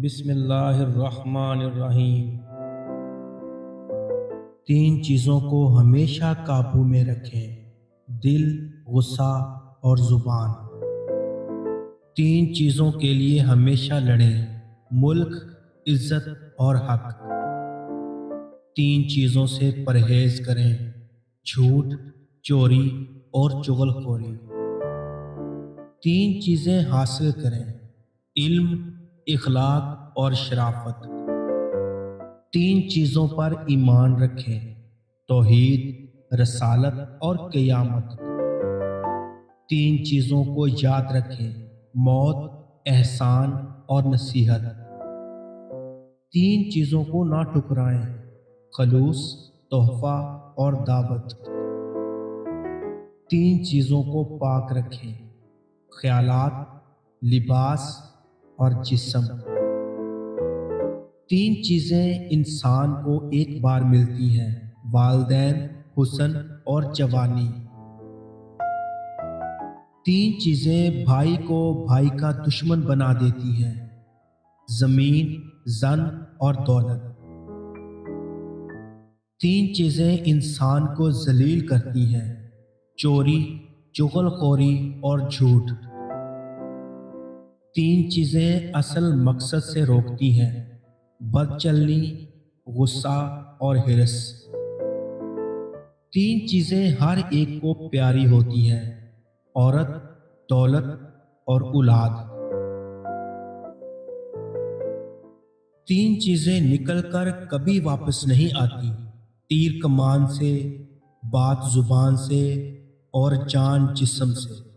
بسم اللہ الرحمن الرحیم۔ تین چیزوں کو ہمیشہ قابو میں رکھیں: دل، غصہ اور زبان۔ تین چیزوں کے لیے ہمیشہ لڑیں: ملک، عزت اور حق۔ تین چیزوں سے پرہیز کریں: جھوٹ، چوری اور چغل خوری۔ تین چیزیں حاصل کریں: علم، اخلاق اور شرافت۔ تین چیزوں پر ایمان رکھیں: توحید، رسالت اور قیامت۔ تین چیزوں کو یاد رکھیں: موت، احسان اور نصیحت۔ تین چیزوں کو نہ ٹھکرائیں: خلوص، تحفہ اور دعوت۔ تین چیزوں کو پاک رکھیں: خیالات، لباس اور جسم۔ تین چیزیں انسان کو ایک بار ملتی ہیں: والدین، حسن اور جوانی۔ تین چیزیں بھائی کو بھائی کا دشمن بنا دیتی ہیں: زمین، زن اور دولت۔ تین چیزیں انسان کو ذلیل کرتی ہیں: چوری، چغل خوری اور جھوٹ۔ تین چیزیں اصل مقصد سے روکتی ہیں: بد چلنی، غصہ اور حرص۔ تین چیزیں ہر ایک کو پیاری ہوتی ہیں: عورت، دولت اور اولاد۔ تین چیزیں نکل کر کبھی واپس نہیں آتی: تیر کمان سے، بات زبان سے اور جان جسم سے۔